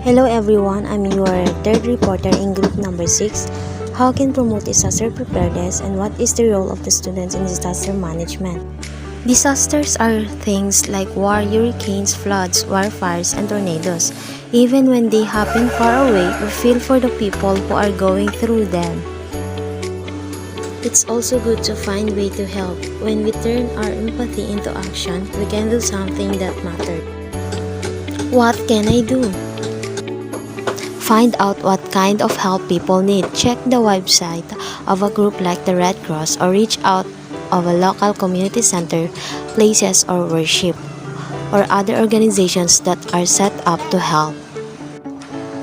Hello everyone, I'm your third reporter in group number 6. How can promote disaster preparedness and what is the role of the students in disaster management? Disasters are things like war, hurricanes, floods, wildfires, and tornadoes. Even when they happen far away, we feel for the people who are going through them. It's also good to find way to help. When we turn our empathy into action, we can do something that matters. What can I do? Find out what kind of help people need. Check the website of a group like the Red Cross or reach out of a local community center, places or worship, or other organizations that are set up to help.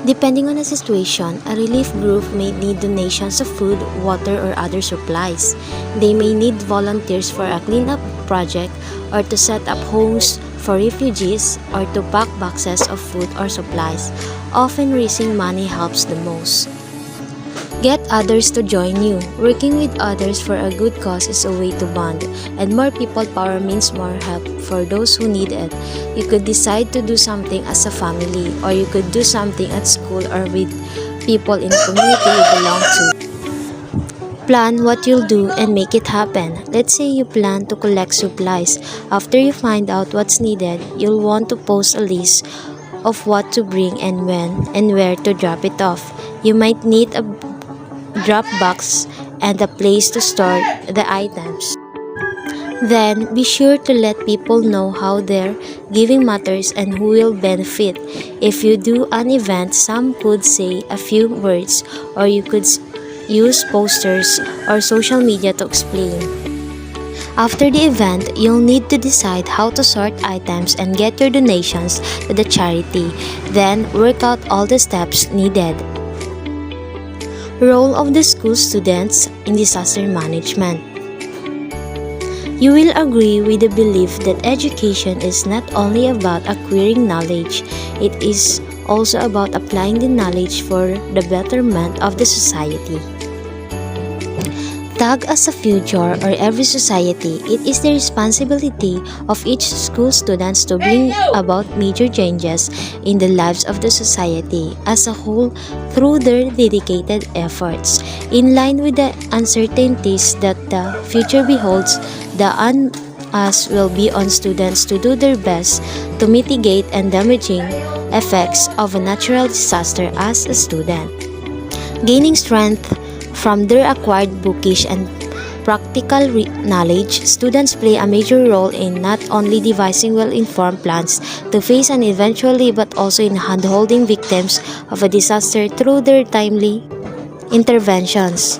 Depending on the situation, a relief group may need donations of food, water, or other supplies. They may need volunteers for a cleanup project or to set up homes for refugees or to pack boxes of food or supplies. Often raising money helps the most. Get others to join you. Working with others for a good cause is a way to bond, and more people power means more help for those who need it. You could decide to do something as a family, or you could do something at school or with people in the community you belong to. Plan what you'll do and make it happen. Let's say you plan to collect supplies. After you find out what's needed, you'll want to post a list of what to bring and when and where to drop it off. You might need a drop box and a place to store the items. Then, be sure to let people know how their giving matters and who will benefit. If you do an event, some could say a few words, or you could use posters or social media to explain. After the event, you'll need to decide how to sort items and get your donations to the charity. Then, work out all the steps needed. Role of the school students in disaster management. You will agree with the belief that education is not only about acquiring knowledge, it is also about applying the knowledge for the betterment of the society. Tag as a future or every society, it is the responsibility of each school students to bring about major changes in the lives of the society as a whole through their dedicated efforts. In line with the uncertainties that the future beholds, the onus will be on students to do their best to mitigate and damaging effects of a natural disaster as a student. Gaining strength from their acquired bookish and practical knowledge, students play a major role in not only devising well-informed plans to face an eventuality but also in handholding victims of a disaster through their timely interventions.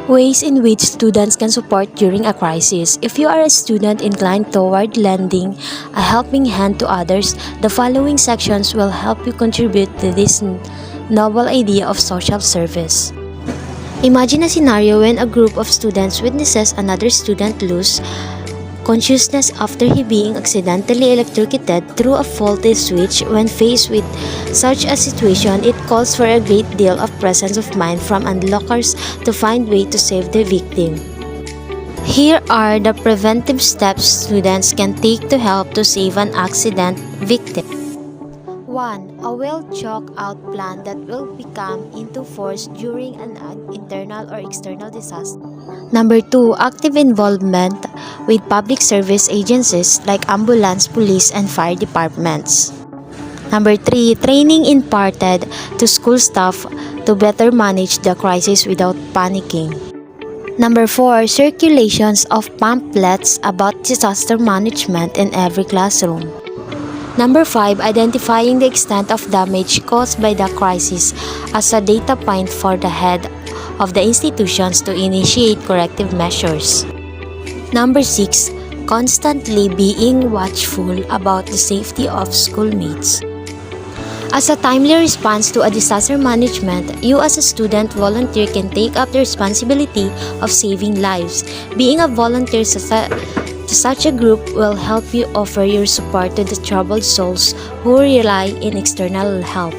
Ways in which students can support during a crisis. If you are a student inclined toward lending a helping hand to others, the following sections will help you contribute to this noble idea of social service. Imagine a scenario when a group of students witnesses another student lose consciousness after he being accidentally electrocuted through a faulty switch. When faced with such a situation, it calls for a great deal of presence of mind from onlookers to find way to save the victim. Here are the preventive steps students can take to help to save an accident victim. 1. A well-chalked-out plan that will become into force during an internal or external disaster. Number 2. Active involvement with public service agencies like ambulance, police, and fire departments. Number 3. Training imparted to school staff to better manage the crisis without panicking. Number 4. Circulations of pamphlets about disaster management in every classroom. Number 5. Identifying the extent of damage caused by the crisis as a data point for the head of the institutions to initiate corrective measures. Number 6. Constantly being watchful about the safety of schoolmates. As a timely response to a disaster management, you as a student volunteer can take up the responsibility of saving lives. Being a volunteer such a group will help you offer your support to the troubled souls who rely on external help.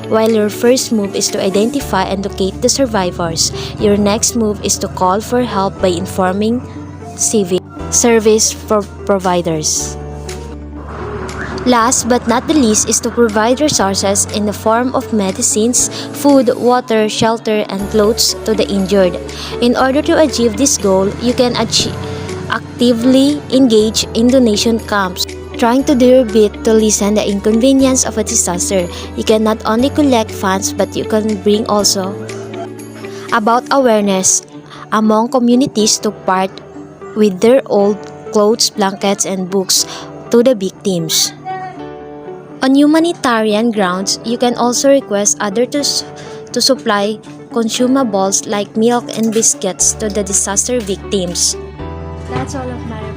While your first move is to identify and locate the survivors, your next move is to call for help by informing civil service providers. Last but not the least is to provide resources in the form of medicines, food, water, shelter, and clothes to the injured. In order to achieve this goal, you can actively engage in donation camps, trying to do your bit to lessen the inconvenience of a disaster. You can not only collect funds but you can bring also about awareness among communities to part with their old clothes, blankets, and books to the victims. On humanitarian grounds, you can also request others to supply consumables like milk and biscuits to the disaster victims. That's all of my